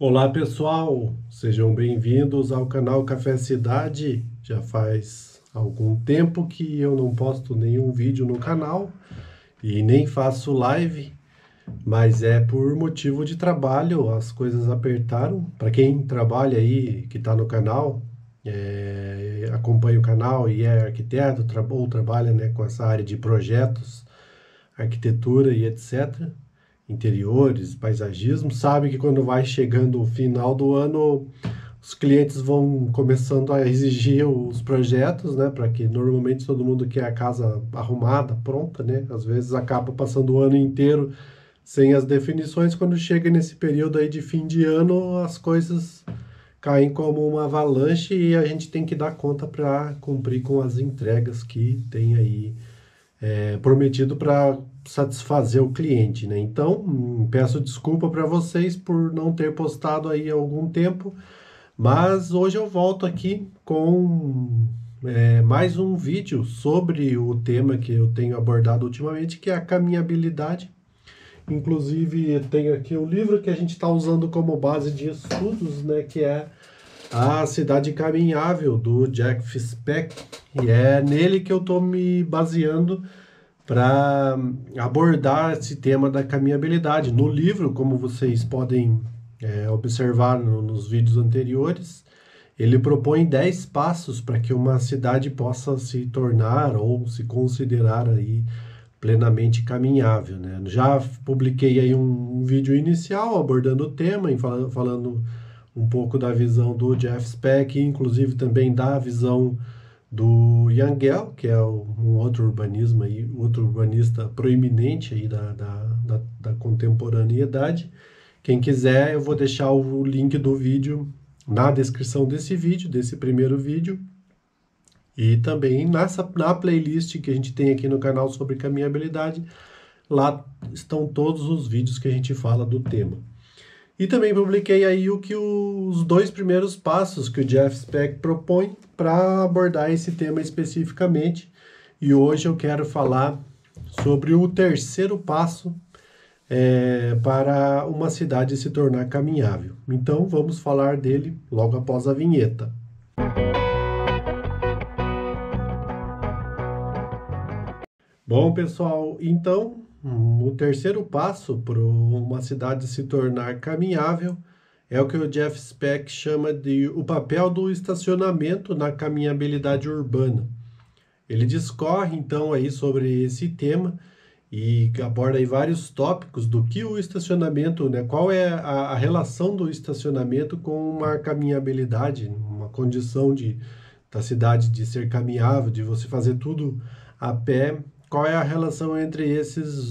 Olá pessoal, sejam bem-vindos ao canal Café Cidade. Já faz algum tempo que eu não posto nenhum vídeo no canal e nem faço live, mas é por motivo de trabalho, as coisas apertaram. Para quem trabalha aí, que está no canal, acompanha o canal e é arquiteto ou trabalha, né, com essa área de projetos, arquitetura e etc., interiores, paisagismo, sabe que quando vai chegando o final do ano, os clientes vão começando a exigir os projetos, né? Para que normalmente todo mundo quer a casa arrumada, pronta, né? Às vezes acaba passando o ano inteiro sem as definições. Quando chega nesse período aí de fim de ano, as coisas caem como uma avalanche e a gente tem que dar conta para cumprir com as entregas que tem aí prometido para satisfazer o cliente, né? Então, peço desculpa para vocês por não ter postado aí há algum tempo, mas hoje eu volto aqui com mais um vídeo sobre o tema que eu tenho abordado ultimamente, que é a caminhabilidade. Inclusive, eu tenho aqui um livro que a gente está usando como base de estudos, né, que é A Cidade Caminhável, do Jack Fitzpatrick, e é nele que eu estou me baseando para abordar esse tema da caminhabilidade. No livro, como vocês podem observar nos vídeos anteriores, ele propõe 10 passos para que uma cidade possa se tornar ou se considerar aí plenamente caminhável, né? Já publiquei aí um vídeo inicial abordando o tema, falando um pouco da visão do Jeff Speck, inclusive também da visão do Yangel, que é um outro urbanismo aí, outro urbanista proeminente aí da contemporaneidade. Quem quiser, eu vou deixar o link do vídeo na descrição desse vídeo, desse primeiro vídeo, e também na playlist que a gente tem aqui no canal sobre caminhabilidade. Lá estão todos os vídeos que a gente fala do tema. E também publiquei aí os dois primeiros passos que o Jeff Speck propõe para abordar esse tema especificamente. E hoje eu quero falar sobre o terceiro passo para uma cidade se tornar caminhável. Então vamos falar dele logo após a vinheta. Bom, pessoal, então o terceiro passo para uma cidade se tornar caminhável é o que o Jeff Speck chama de o papel do estacionamento na caminhabilidade urbana. Ele discorre então aí sobre esse tema e aborda aí vários tópicos do que o estacionamento, né? Qual é a relação do estacionamento com uma caminhabilidade, uma condição da cidade de ser caminhável, de você fazer tudo a pé. Qual é a relação entre essas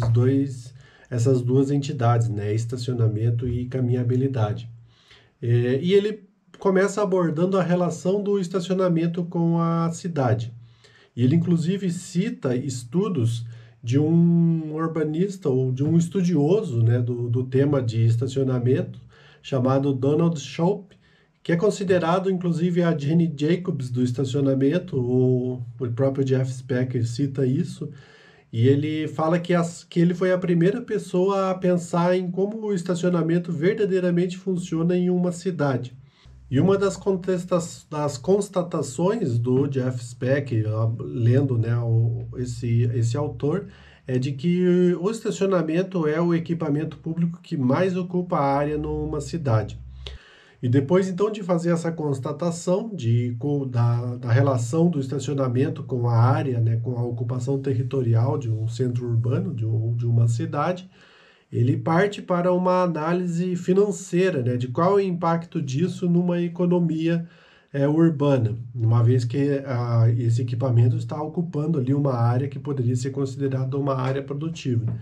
duas entidades, né? Estacionamento e caminhabilidade. E ele começa abordando a relação do estacionamento com a cidade. E ele, inclusive, cita estudos de um urbanista ou de um estudioso, né, do tema de estacionamento, chamado Donald Shoup, que é considerado, inclusive, a Jane Jacobs do estacionamento. O próprio Jeff Speck cita isso. E ele fala que ele foi a primeira pessoa a pensar em como o estacionamento verdadeiramente funciona em uma cidade. E uma das constatações do Jeff Speck, lendo, né, esse autor, é de que o estacionamento é o equipamento público que mais ocupa a área numa cidade. E depois, então, de fazer essa constatação da relação do estacionamento com a área, né, com a ocupação territorial de um centro urbano, de uma cidade, ele parte para uma análise financeira, né, de qual é o impacto disso numa economia urbana, uma vez que esse equipamento está ocupando ali uma área que poderia ser considerada uma área produtiva.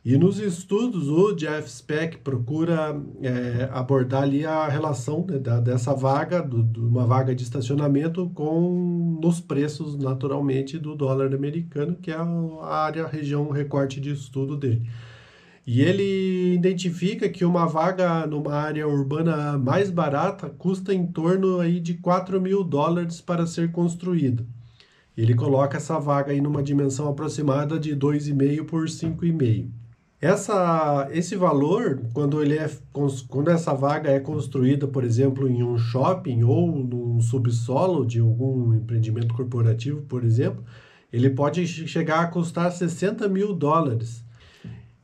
E nos estudos, o Jeff Speck procura abordar ali a relação, né, dessa vaga, de uma vaga de estacionamento com os preços, naturalmente, do dólar americano, que é a região, o recorte de estudo dele. E ele identifica que uma vaga numa área urbana mais barata custa em torno aí de $4.000 para ser construída. Ele coloca essa vaga aí numa dimensão aproximada de 2,5 por 5,5. Esse valor, quando essa vaga é construída, por exemplo, em um shopping ou num subsolo de algum empreendimento corporativo, por exemplo, ele pode chegar a custar US$ 60.000.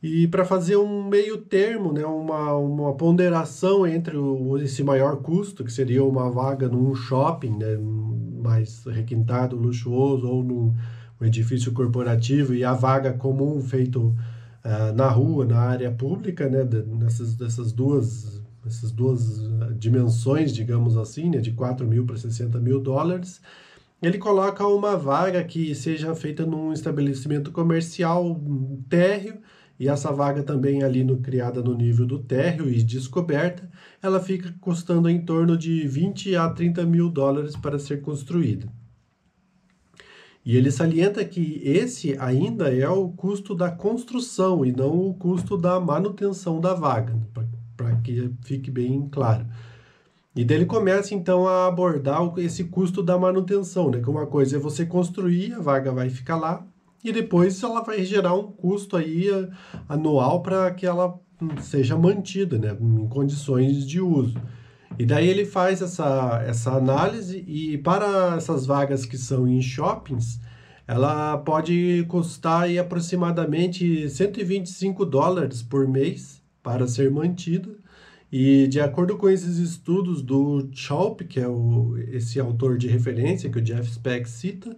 E para fazer um meio termo, né, uma ponderação entre esse maior custo, que seria uma vaga num shopping, né, mais requintado, luxuoso, ou num um edifício corporativo, e a vaga comum feito na rua, na área pública, né, essas duas dimensões, digamos assim, né, de 4.000 para US$ 60.000, ele coloca uma vaga que seja feita num estabelecimento comercial térreo, e essa vaga também ali criada no nível do térreo e descoberta, ela fica custando em torno de US$ 20.000 a US$ 30.000 para ser construída. E ele salienta que esse ainda é o custo da construção e não o custo da manutenção da vaga, para que fique bem claro. E daí ele começa então a abordar esse custo da manutenção, né? Que uma coisa é você construir, a vaga vai ficar lá, e depois ela vai gerar um custo aí anual para que ela seja mantida, né? Em condições de uso. E daí ele faz essa análise, e para essas vagas que são em shoppings, ela pode custar aí aproximadamente US$ 125 por mês para ser mantida. E de acordo com esses estudos do Chaup, que é esse autor de referência que o Jeff Speck cita,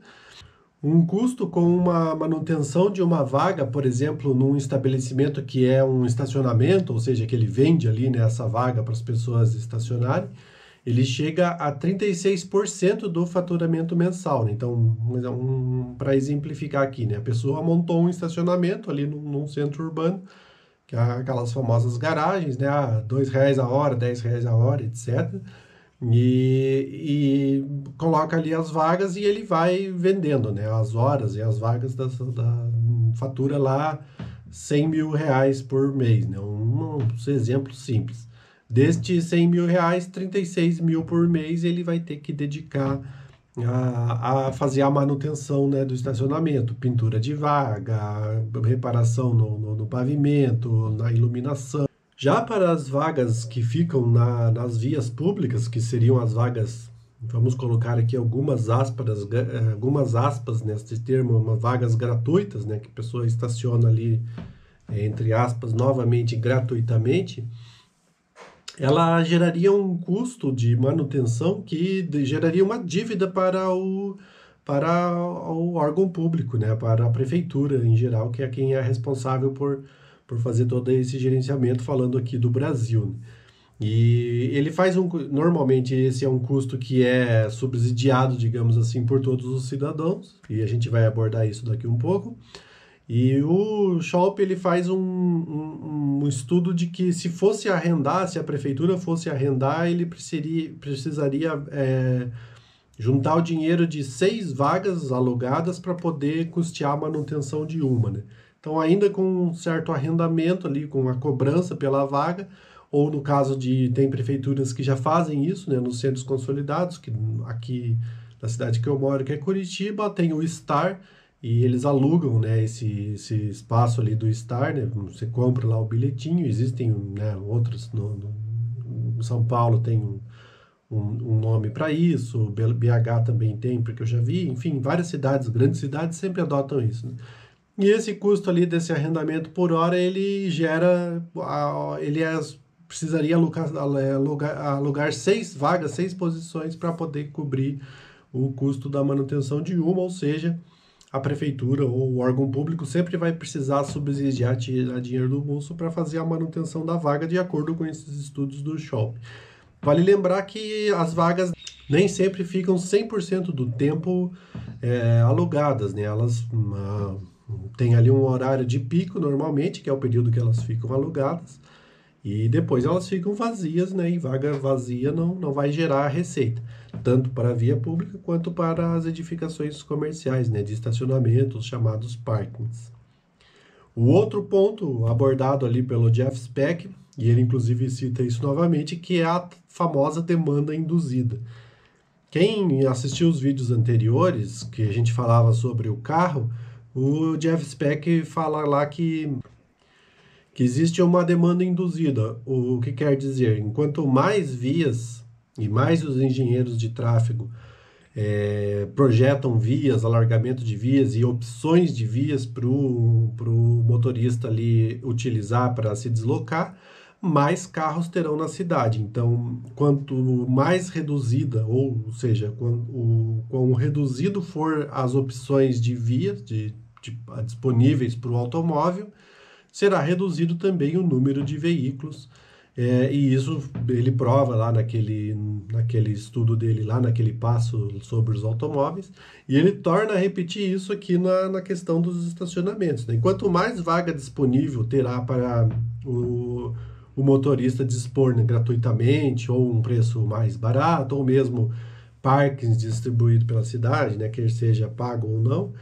um custo com uma manutenção de uma vaga, por exemplo, num estabelecimento que é um estacionamento, ou seja, que ele vende ali, né, essa vaga para as pessoas estacionarem, ele chega a 36% do faturamento mensal, né? Então, para exemplificar aqui, né, a pessoa montou um estacionamento ali num centro urbano, que é aquelas famosas garagens, né, R$ 2 a hora, R$ 10 a hora, etc., e coloca ali as vagas e ele vai vendendo, né, as horas e as vagas fatura lá R$ 100.000 por mês, né, um exemplo simples. Destes R$ 100.000, 36.000 por mês ele vai ter que dedicar a fazer a manutenção, né, do estacionamento, pintura de vaga, reparação no pavimento, na iluminação. Já para as vagas que ficam nas vias públicas, que seriam as vagas, vamos colocar aqui algumas aspas nesse termo, vagas gratuitas, né, que a pessoa estaciona ali, entre aspas, novamente, gratuitamente, ela geraria um custo de manutenção que geraria uma dívida para o órgão público, né, para a prefeitura em geral, que é quem é responsável por fazer todo esse gerenciamento, falando aqui do Brasil, né? E ele faz normalmente esse é um custo que é subsidiado, digamos assim, por todos os cidadãos, e a gente vai abordar isso daqui um pouco. E o Schwalp, ele faz um estudo de que se fosse arrendar, se a prefeitura fosse arrendar, ele precisaria juntar o dinheiro de 6 vagas alugadas para poder custear a manutenção de uma, né? Então, ainda com um certo arrendamento ali, com a cobrança pela vaga, ou no caso tem prefeituras que já fazem isso, né, nos centros consolidados, que aqui na cidade que eu moro, que é Curitiba, tem o Star, e eles alugam, né, esse espaço ali do Star, né, você compra lá o bilhetinho, existem, né, outros, no São Paulo tem um nome para isso, BH também tem, porque eu já vi, enfim, várias cidades, grandes cidades sempre adotam isso, né? E esse custo ali desse arrendamento por hora, ele precisaria alugar 6 vagas, 6 posições para poder cobrir o custo da manutenção de uma, ou seja, a prefeitura ou o órgão público sempre vai precisar subsidiar, tirar dinheiro do bolso para fazer a manutenção da vaga, de acordo com esses estudos do Schwalp. Vale lembrar que as vagas nem sempre ficam 100% do tempo alugadas, né? Elas têm ali um horário de pico, normalmente, que é o período que elas ficam alugadas, e depois elas ficam vazias, né? E vaga vazia não vai gerar receita, tanto para a via pública quanto para as edificações comerciais, né? De estacionamentos, chamados parkings. O outro ponto abordado ali pelo Jeff Speck, e ele inclusive cita isso novamente, que é a famosa demanda induzida. Quem assistiu os vídeos anteriores, que a gente falava sobre o carro, o Jeff Speck fala lá que que existe uma demanda induzida. O que quer dizer? Enquanto mais vias e mais os engenheiros de tráfego projetam vias, alargamento de vias e opções de vias para o motorista ali utilizar para se deslocar, mais carros terão na cidade. Então, quanto mais reduzida, ou seja, quão reduzido for as opções de vias disponíveis para o automóvel, será reduzido também o número de veículos. E isso ele prova lá naquele estudo dele, lá naquele passo sobre os automóveis, e ele torna a repetir isso aqui na questão dos estacionamentos, né? Quanto mais vaga disponível terá para o motorista dispor, né, gratuitamente, ou um preço mais barato, ou mesmo parkings distribuídos pela cidade, né, quer seja pago ou não,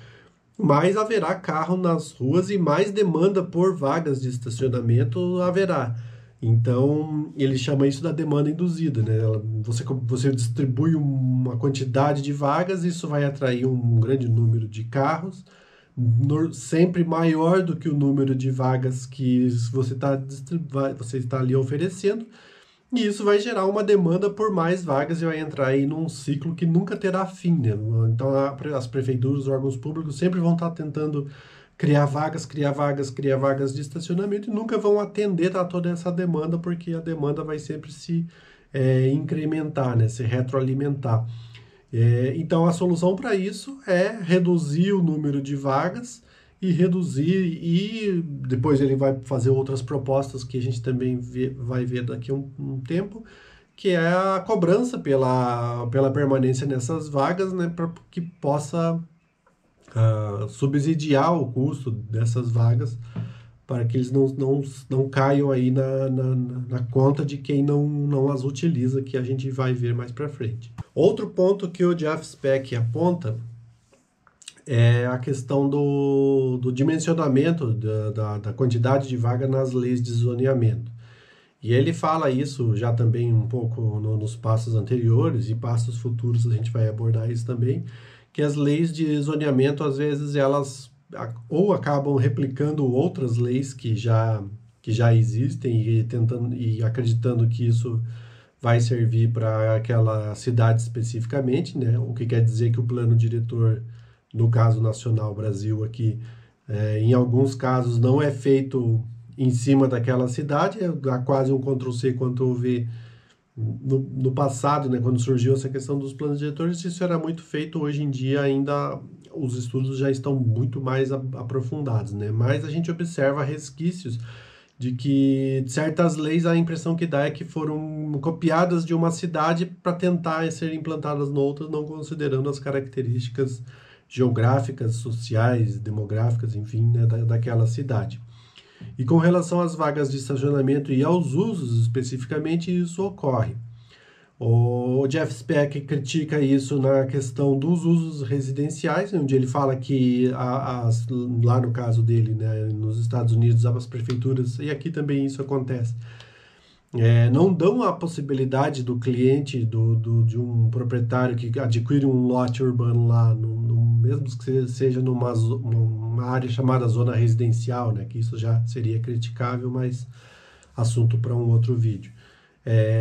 mais haverá carro nas ruas e mais demanda por vagas de estacionamento haverá. Então, ele chama isso da demanda induzida, né? Você distribui uma quantidade de vagas, isso vai atrair um grande número de carros, sempre maior do que o número de vagas que você está ali oferecendo, e isso vai gerar uma demanda por mais vagas e vai entrar aí num ciclo que nunca terá fim, né? Então, as prefeituras, os órgãos públicos sempre vão estar tentando criar vagas, criar vagas, criar vagas de estacionamento e nunca vão atender a toda essa demanda, porque a demanda vai sempre se incrementar, né? Se retroalimentar. Então, a solução para isso é reduzir o número de vagas e reduzir, e depois ele vai fazer outras propostas que a gente também vai ver daqui a um tempo, que é a cobrança pela permanência nessas vagas, né, para que possa subsidiar o custo dessas vagas, para que eles não caiam aí na conta de quem não as utiliza, que a gente vai ver mais para frente. Outro ponto que o Jeff Speck aponta é a questão do dimensionamento da quantidade de vaga nas leis de zoneamento. E ele fala isso já também um pouco nos passos anteriores, e passos futuros a gente vai abordar isso também, que as leis de zoneamento, às vezes, elas ou acabam replicando outras leis que já existem e acreditando que isso vai servir para aquela cidade especificamente, né? O que quer dizer que o plano diretor, no caso nacional Brasil aqui, em alguns casos não é feito em cima daquela cidade, há quase um Ctrl+C, Ctrl+V. No passado, né, quando surgiu essa questão dos planos diretores, isso era muito feito. Hoje em dia ainda os estudos já estão muito mais aprofundados, né? Mas a gente observa resquícios de que certas leis, a impressão que dá é que foram copiadas de uma cidade para tentar ser implantadas noutra, não considerando as características geográficas, sociais, demográficas, enfim, né, daquela cidade. E com relação às vagas de estacionamento e aos usos especificamente, isso ocorre. O Jeff Speck critica isso na questão dos usos residenciais, onde ele fala que lá no caso dele, né, nos Estados Unidos, as prefeituras, e aqui também isso acontece, não dão a possibilidade do cliente, de um proprietário que adquire um lote urbano lá, mesmo que seja numa área chamada zona residencial, né, que isso já seria criticável, mas assunto para um outro vídeo.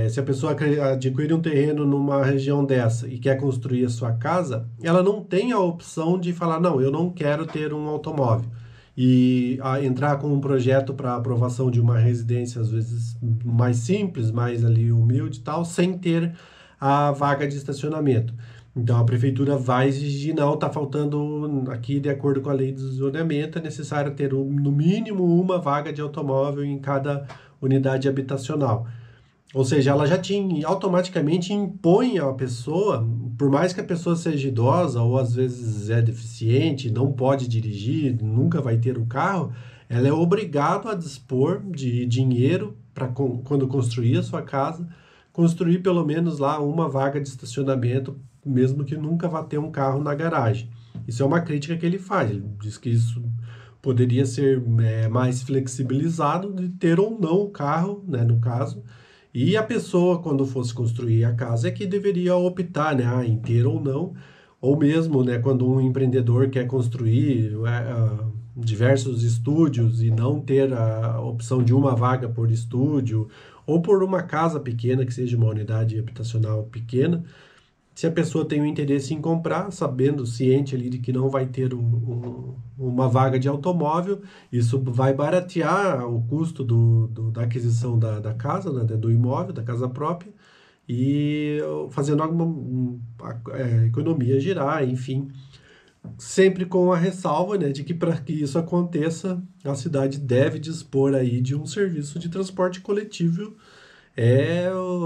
Se a pessoa adquire um terreno numa região dessa e quer construir a sua casa, ela não tem a opção de falar, não, eu não quero ter um automóvel, e entrar com um projeto para aprovação de uma residência, às vezes mais simples, mais ali humilde e tal, sem ter a vaga de estacionamento. Então a prefeitura vai exigir, não, está faltando aqui, de acordo com a lei de zoneamento, é necessário ter no mínimo uma vaga de automóvel em cada unidade habitacional. Ou seja, ela já automaticamente impõe à pessoa, por mais que a pessoa seja idosa ou às vezes é deficiente, não pode dirigir, nunca vai ter um carro, ela é obrigada a dispor de dinheiro para, quando construir a sua casa, construir pelo menos lá uma vaga de estacionamento, mesmo que nunca vá ter um carro na garagem. Isso é uma crítica que ele faz. Ele diz que isso poderia ser mais flexibilizado, de ter ou não o carro, né, no caso. E a pessoa, quando fosse construir a casa, é que deveria optar, né, em ter ou não, ou mesmo, né, quando um empreendedor quer construir diversos estúdios e não ter a opção de uma vaga por estúdio, ou por uma casa pequena, que seja uma unidade habitacional pequena, se a pessoa tem o interesse em comprar, sabendo, ciente ali de que não vai ter uma vaga de automóvel, isso vai baratear o custo da aquisição da casa, né, do imóvel, da casa própria, e fazendo a economia girar, enfim. Sempre com a ressalva, né, de que para que isso aconteça, a cidade deve dispor aí de um serviço de transporte coletivo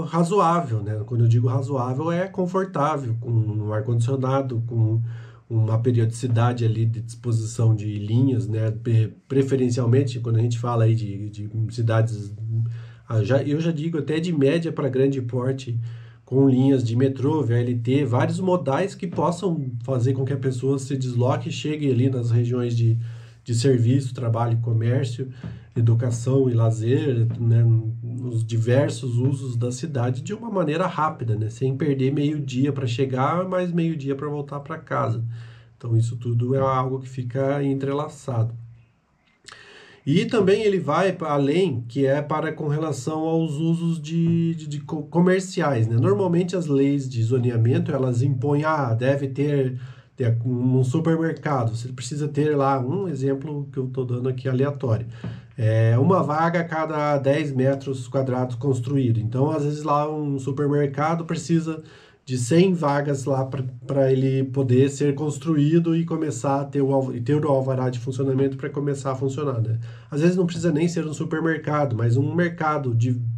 razoável, né? Quando eu digo razoável, é confortável, com um ar-condicionado, com uma periodicidade ali de disposição de linhas, né? Preferencialmente, quando a gente fala aí de cidades, eu já digo até de média para grande porte, com linhas de metrô, VLT, vários modais que possam fazer com que a pessoa se desloque e chegue ali nas regiões de serviço, trabalho, comércio, educação e lazer, né, nos diversos usos da cidade de uma maneira rápida, né, sem perder meio-dia para chegar, mais meio-dia para voltar para casa. Então isso tudo é algo que fica entrelaçado. E também ele vai além, que é para com relação aos usos comerciais, né? Normalmente as leis de zoneamento, elas impõem, deve ter um supermercado, você precisa ter lá, um exemplo que eu estou dando aqui aleatório, uma vaga a cada 10 metros quadrados construído. Então, às vezes lá um supermercado precisa de 100 vagas lá para ele poder ser construído e começar a ter o alvará de funcionamento para começar a funcionar, né? Às vezes não precisa nem ser um supermercado, mas um mercado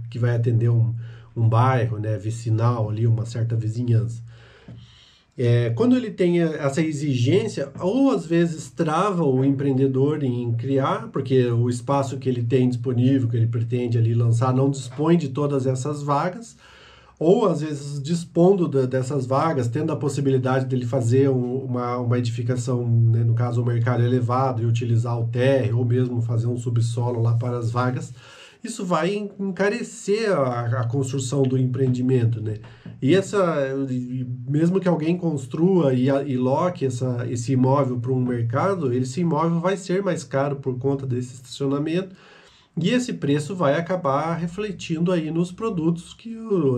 que vai atender um bairro, né, vicinal ali, uma certa vizinhança. Quando ele tem essa exigência, ou às vezes trava o empreendedor em criar, porque o espaço que ele tem disponível, que ele pretende ali lançar, não dispõe de todas essas vagas, ou às vezes dispondo dessas vagas, tendo a possibilidade dele fazer uma edificação, né, no caso o mercado elevado, e utilizar o térreo, ou mesmo fazer um subsolo lá para as vagas, isso vai encarecer a construção do empreendimento, né? Mesmo que alguém construa e loque esse imóvel para um mercado, esse imóvel vai ser mais caro por conta desse estacionamento, e esse preço vai acabar refletindo aí nos produtos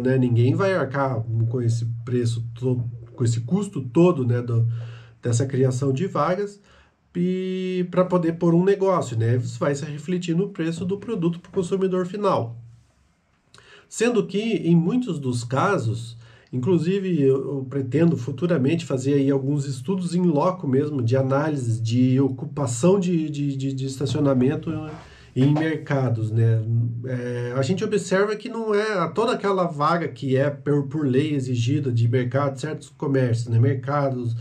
né, ninguém vai arcar com esse preço todo, com esse custo todo, né, dessa criação de vagas, e para poder pôr um negócio, né? Isso vai se refletir no preço do produto para o consumidor final. Sendo que, em muitos dos casos, inclusive eu pretendo futuramente fazer aí alguns estudos em loco mesmo, de análise de ocupação de estacionamento em mercados, né? A gente observa que não é toda aquela vaga que é por lei exigida de mercado, certos comércios, né? Mercados,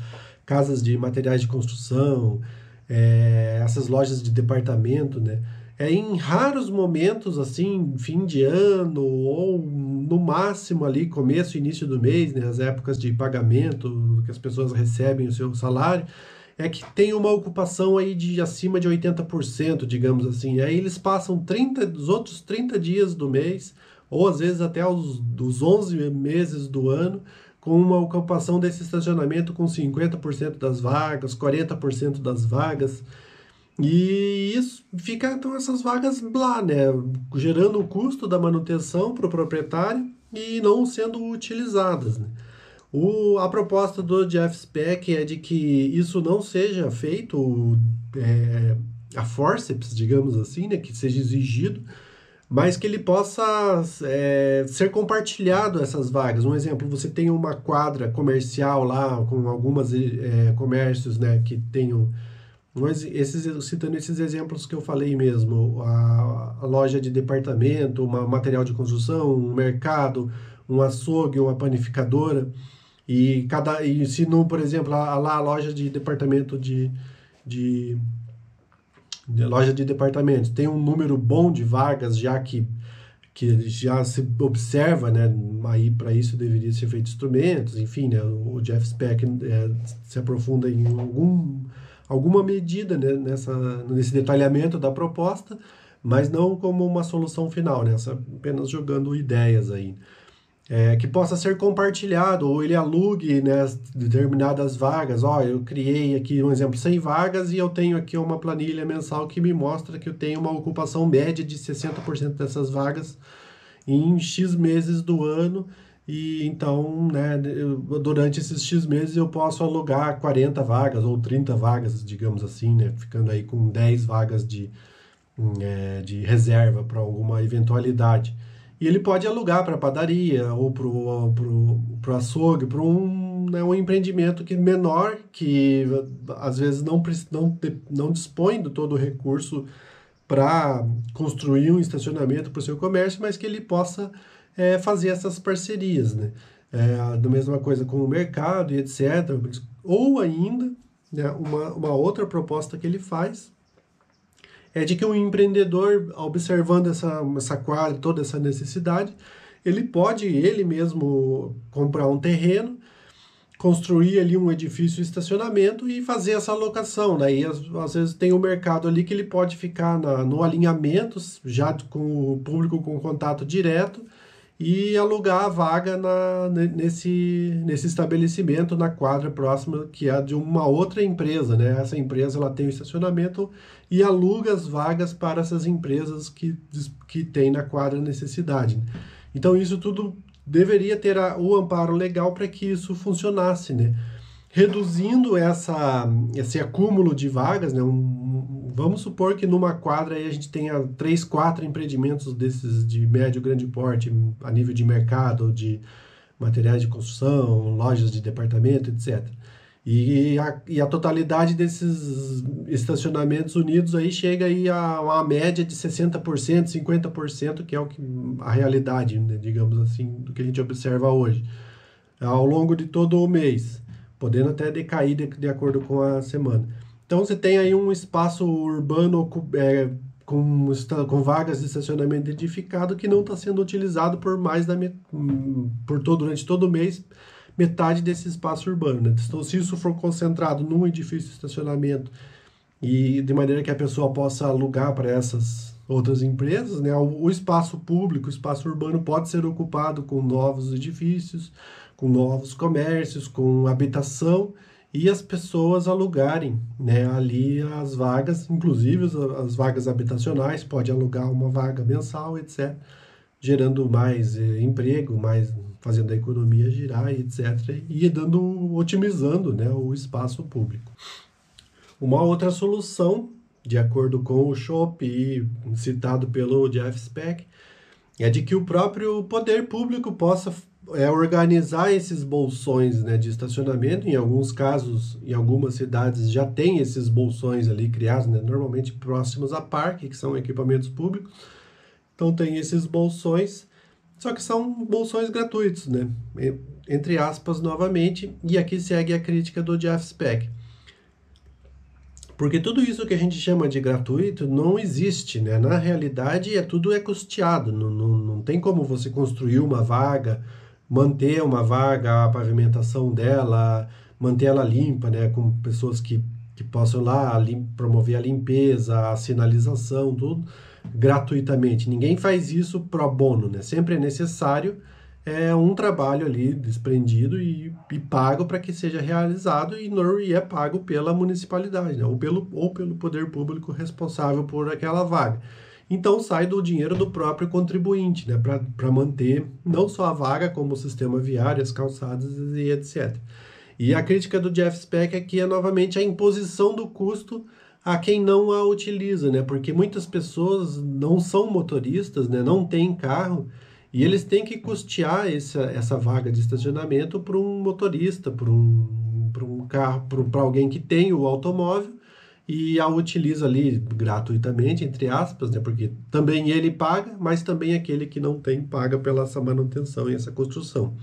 casas de materiais de construção, essas lojas de departamento, né? Em raros momentos, assim, fim de ano, ou no máximo ali, começo e início do mês, né? As épocas de pagamento, que as pessoas recebem o seu salário, que tem uma ocupação aí de acima de 80%, digamos assim. Aí eles passam os outros 30 dias do mês, ou às vezes até dos 11 meses do ano, com uma ocupação desse estacionamento com 50% das vagas, 40% das vagas. E isso fica, então, essas vagas lá, né? Gerando o custo da manutenção para o proprietário e não sendo utilizadas, né? A proposta do Jeff Speck é de que isso não seja feito a forceps, digamos assim, né? Que seja exigido, mas que ele possa ser compartilhado essas vagas. Um exemplo, você tem uma quadra comercial lá com algumas comércios, né, que tenham citando esses exemplos que eu falei mesmo, a loja de departamento, um material de construção, um mercado, um açougue, uma panificadora, e se não, por exemplo, lá a loja de departamento de loja de departamentos tem um número bom de vagas, já que já se observa, né, aí para isso deveria ser feito instrumentos, enfim, né, o Jeff Speck se aprofunda em alguma medida, né, nesse detalhamento da proposta, mas não como uma solução final, né, apenas jogando ideias aí. que possa ser compartilhado, ou ele alugue, né, determinadas vagas. Ó, eu criei aqui, um exemplo, 100 vagas e eu tenho aqui uma planilha mensal que me mostra que eu tenho uma ocupação média de 60% dessas vagas em X meses do ano. E então, né, durante esses X meses eu posso alugar 40 vagas ou 30 vagas, digamos assim, né, ficando aí com 10 vagas de reserva para alguma eventualidade. E ele pode alugar para padaria ou para o açougue, para um empreendimento que menor, que às vezes não dispõe de todo o recurso para construir um estacionamento para o seu comércio, mas que ele possa fazer essas parcerias, né? Da mesma coisa com o mercado e etc. Ou ainda, né, uma outra proposta que ele faz é de que um empreendedor, observando essa quadra, toda essa necessidade, ele pode, ele mesmo, comprar um terreno, construir ali um edifício de estacionamento e fazer essa alocação. Daí, às vezes, tem um mercado ali que ele pode ficar no alinhamento, já com o público com contato direto, e alugar a vaga nesse estabelecimento, na quadra próxima, que é de uma outra empresa, né? Essa empresa ela tem o estacionamento e aluga as vagas para essas empresas que têm na quadra necessidade. Então, isso tudo deveria ter o amparo legal para que isso funcionasse, né? Reduzindo esse acúmulo de vagas, né? Vamos supor que numa quadra aí a gente tenha 3, 4 empreendimentos desses de médio, grande porte, a nível de mercado, de materiais de construção, lojas de departamento, etc. E a totalidade desses estacionamentos unidos aí chega aí a uma média de 60%, 50%, que é a realidade, né, digamos assim, do que a gente observa hoje, ao longo de todo o mês, podendo até decair de acordo com a semana. Então você tem aí um espaço urbano com vagas de estacionamento edificado que não está sendo utilizado durante todo o mês, metade desse espaço urbano, né? Então, se isso for concentrado num edifício de estacionamento e de maneira que a pessoa possa alugar para essas outras empresas, né? O espaço público, o espaço urbano pode ser ocupado com novos edifícios, com novos comércios, com habitação, e as pessoas alugarem, né, ali as vagas, inclusive as vagas habitacionais, pode alugar uma vaga mensal, etc., gerando mais emprego, fazendo a economia girar, etc., e otimizando, né, o espaço público. Uma outra solução, de acordo com o Schopp, citado pelo Jeff Speck, é de que o próprio poder público possa organizar esses bolsões, né, de estacionamento. Em alguns casos, em algumas cidades, já tem esses bolsões ali criados, né, normalmente próximos a parque, que são equipamentos públicos. Então tem esses bolsões, só que são bolsões gratuitos, né, entre aspas, novamente. E aqui segue a crítica do Jeff Speck. Porque tudo isso que a gente chama de gratuito não existe, né? Na realidade, tudo é custeado. Não tem como você construir uma vaga, manter uma vaga, a pavimentação dela, manter ela limpa, né? Com pessoas que possam lá promover a limpeza, a sinalização, tudo gratuitamente. Ninguém faz isso pro bono, né? Sempre é necessário um trabalho ali desprendido e pago para que seja realizado, e é pago pela municipalidade, né? ou pelo poder público responsável por aquela vaga. Então sai do dinheiro do próprio contribuinte, né? Para manter não só a vaga, como o sistema viário, as calçadas e etc. E a crítica do Jeff Speck aqui é novamente a imposição do custo a quem não a utiliza, né? Porque muitas pessoas não são motoristas, né? Não têm carro, e eles têm que custear essa vaga de estacionamento para um motorista, para um carro, para alguém que tem o automóvel e a utiliza ali gratuitamente, entre aspas, né? Porque também ele paga, mas também aquele que não tem paga pela essa manutenção e essa construção.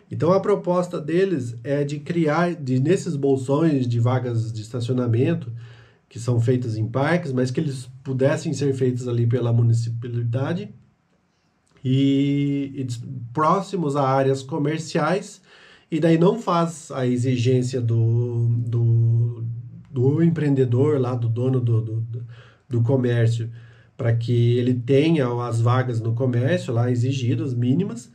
Então a proposta deles é de criar, nesses bolsões de vagas de estacionamento, que são feitas em parques, mas que eles pudessem ser feitos ali pela municipalidade, e próximos a áreas comerciais, e daí não faz a exigência do empreendedor lá, do dono do comércio, para que ele tenha as vagas no comércio lá exigidas, mínimas,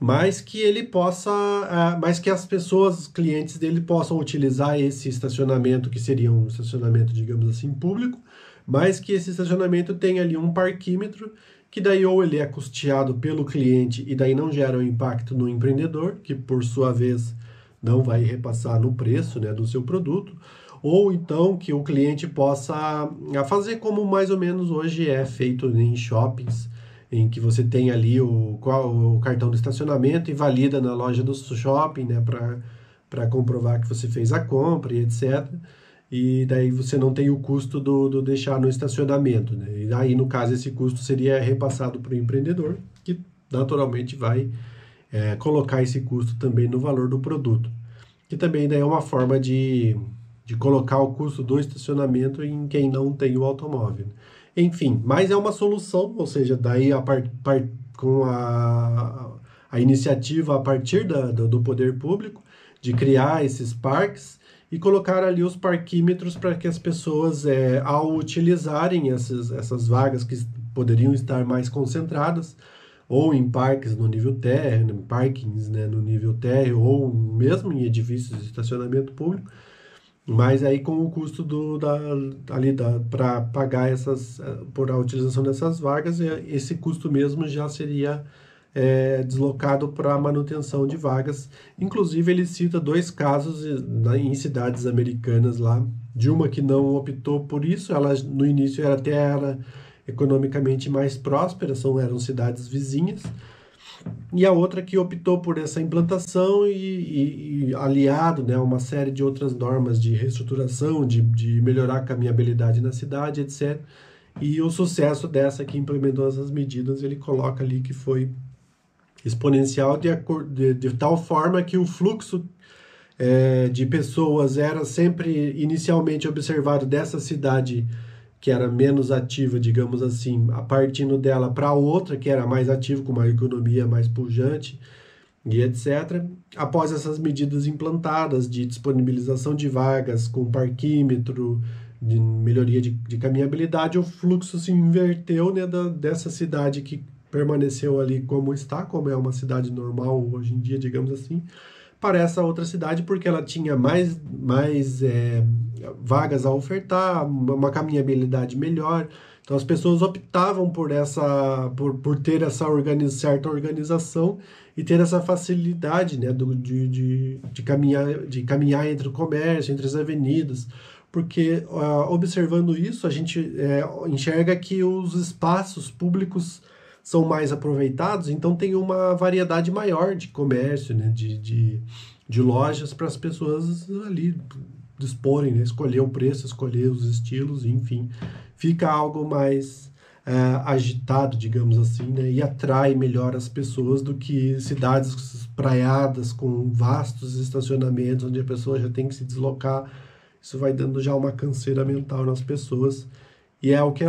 mas que ele possa, mas que as pessoas, os clientes dele possam utilizar esse estacionamento, que seria um estacionamento, digamos assim, público, mas que esse estacionamento tenha ali um parquímetro, que daí ou ele é custeado pelo cliente e daí não gera um impacto no empreendedor, que por sua vez não vai repassar no preço, né, do seu produto, ou então que o cliente possa fazer como mais ou menos hoje é feito em shoppings, em que você tem ali o cartão do estacionamento e valida na loja do shopping, né, para comprovar que você fez a compra e etc. E daí você não tem o custo do deixar no estacionamento, né? E aí, no caso, esse custo seria repassado para o empreendedor, que naturalmente vai colocar esse custo também no valor do produto. Que também daí é uma forma de colocar o custo do estacionamento em quem não tem o automóvel. Enfim, mas é uma solução, ou seja, daí com a iniciativa a partir do poder público de criar esses parques e colocar ali os parquímetros para que as pessoas, ao utilizarem essas vagas que poderiam estar mais concentradas, ou em parques no nível térreo, em parkings, né, no nível térreo, ou mesmo em edifícios de estacionamento público, mas aí com o custo para pagar por a utilização dessas vagas, esse custo mesmo já seria deslocado para a manutenção de vagas. Inclusive, ele cita dois casos em cidades americanas lá, de uma que não optou por isso, ela no início era economicamente mais próspera, eram cidades vizinhas, e a outra que optou por essa implantação e aliado, né, a uma série de outras normas de reestruturação, de melhorar a caminhabilidade na cidade, etc. E o sucesso dessa que implementou essas medidas, ele coloca ali que foi exponencial de tal forma que o fluxo de pessoas era sempre inicialmente observado dessa cidade que era menos ativa, digamos assim, a partindo dela para outra que era mais ativa, com uma economia mais pujante e etc. Após essas medidas implantadas de disponibilização de vagas com parquímetro, de melhoria de caminhabilidade, o fluxo se inverteu, né, dessa cidade que permaneceu ali como está, como é uma cidade normal hoje em dia, digamos assim, para essa outra cidade, porque ela tinha mais vagas a ofertar, uma caminhabilidade melhor. Então as pessoas optavam por ter essa certa organização e ter essa facilidade, né, de caminhar entre o comércio, entre as avenidas, porque observando isso, a gente enxerga que os espaços públicos são mais aproveitados, então tem uma variedade maior de comércio, né, de lojas para as pessoas ali disporem, né, escolher o preço, escolher os estilos, enfim. Fica algo mais agitado, digamos assim, né, e atrai melhor as pessoas do que cidades praiadas com vastos estacionamentos, onde a pessoa já tem que se deslocar. Isso vai dando já uma canseira mental nas pessoas. E é o que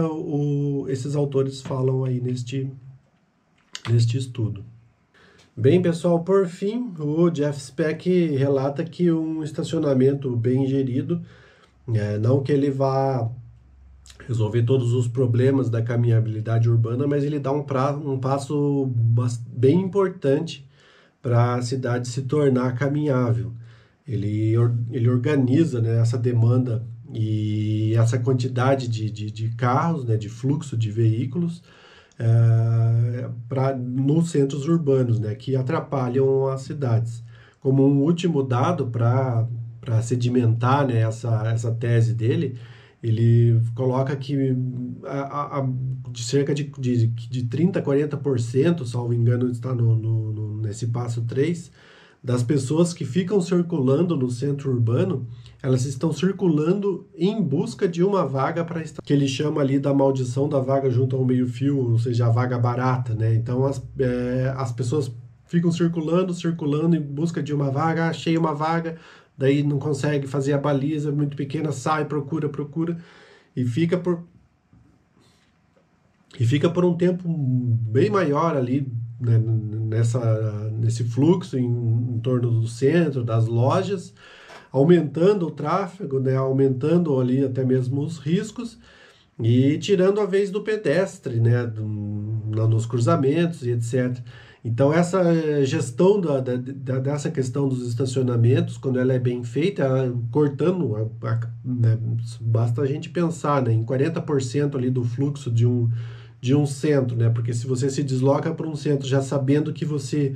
esses autores falam aí neste estudo. Bem, pessoal, por fim, o Jeff Speck relata que um estacionamento bem gerido, não que ele vá resolver todos os problemas da caminhabilidade urbana, mas ele dá um passo bem importante para a cidade se tornar caminhável. Ele organiza, né, essa demanda e essa quantidade de carros, né, de fluxo de veículos nos centros urbanos, né, que atrapalham as cidades. Como um último dado para sedimentar, né, essa tese dele, ele coloca que de cerca de 30% a 40%, salvo engano, está nesse passo 3, das pessoas que ficam circulando no centro urbano, elas estão circulando em busca de uma vaga que ele chama ali da maldição da vaga junto ao meio-fio, ou seja, a vaga barata, né? Então as pessoas ficam circulando em busca de uma vaga, achei uma vaga, daí não consegue fazer a baliza muito pequena, sai, procura, e fica por um tempo bem maior ali, né, nesse fluxo em torno do centro, das lojas, aumentando o tráfego, né, aumentando ali até mesmo os riscos e tirando a vez do pedestre, né, nos cruzamentos e etc. Então, essa gestão dessa questão dos estacionamentos, quando ela é bem feita, cortando, né, basta a gente pensar, né, em 40% ali do fluxo de um centro, né, porque se você se desloca para um centro já sabendo que você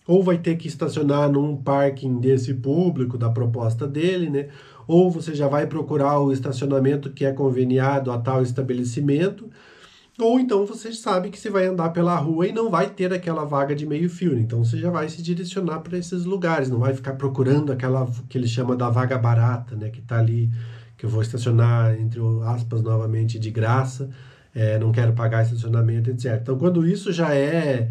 ou vai ter que estacionar num parking desse público, da proposta dele, né, ou você já vai procurar o estacionamento que é conveniado a tal estabelecimento, ou então você sabe que você vai andar pela rua e não vai ter aquela vaga de meio fio, então você já vai se direcionar para esses lugares, não vai ficar procurando aquela que ele chama da vaga barata, né, que está ali, que eu vou estacionar, entre aspas, novamente, de graça, não quero pagar estacionamento, etc. Então, quando isso já é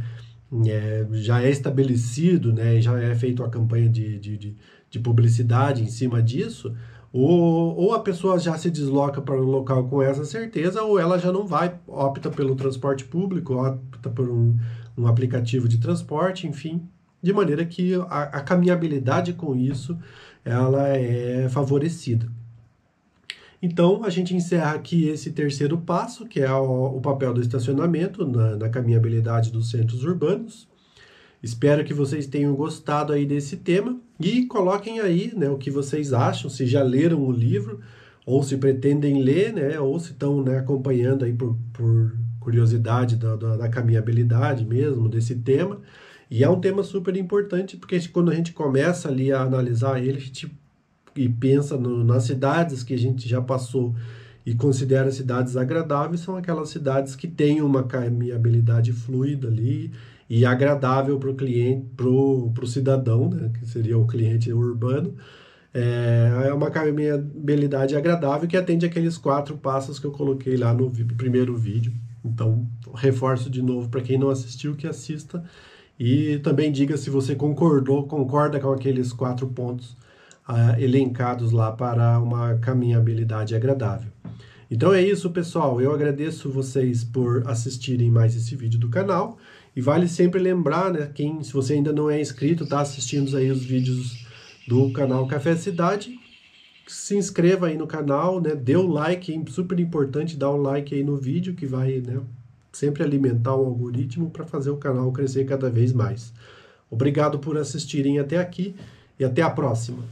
estabelecido, né, e já é feita a campanha de publicidade em cima disso, ou a pessoa já se desloca para um local com essa certeza, ou ela já não vai, opta pelo transporte público, opta por um aplicativo de transporte, enfim, de maneira que a caminhabilidade com isso, ela é favorecida. Então, a gente encerra aqui esse terceiro passo, que é o papel do estacionamento na caminhabilidade dos centros urbanos. Espero que vocês tenham gostado aí desse tema e coloquem aí, né, o que vocês acham, se já leram o livro, ou se pretendem ler, né, ou se estão, né, acompanhando aí por curiosidade da caminhabilidade mesmo, desse tema. E é um tema super importante, porque quando a gente começa ali a analisar ele, a gente e pensa nas cidades que a gente já passou e considera cidades agradáveis, são aquelas cidades que têm uma caminhabilidade fluida ali e agradável para o cliente, para o cidadão, né, que seria o cliente urbano. É uma caminhabilidade agradável que atende aqueles 4 passos que eu coloquei lá no primeiro vídeo. Então, reforço de novo para quem não assistiu, que assista. E também diga se você concorda com aqueles 4 pontos elencados lá para uma caminhabilidade agradável. Então é isso, pessoal. Eu agradeço vocês por assistirem mais esse vídeo do canal. E vale sempre lembrar, né, se você ainda não é inscrito, está assistindo aí os vídeos do canal Café Cidade, se inscreva aí no canal, né, dê o like, é super importante dar o like aí no vídeo, que vai, né, sempre alimentar o algoritmo para fazer o canal crescer cada vez mais. Obrigado por assistirem até aqui e até a próxima.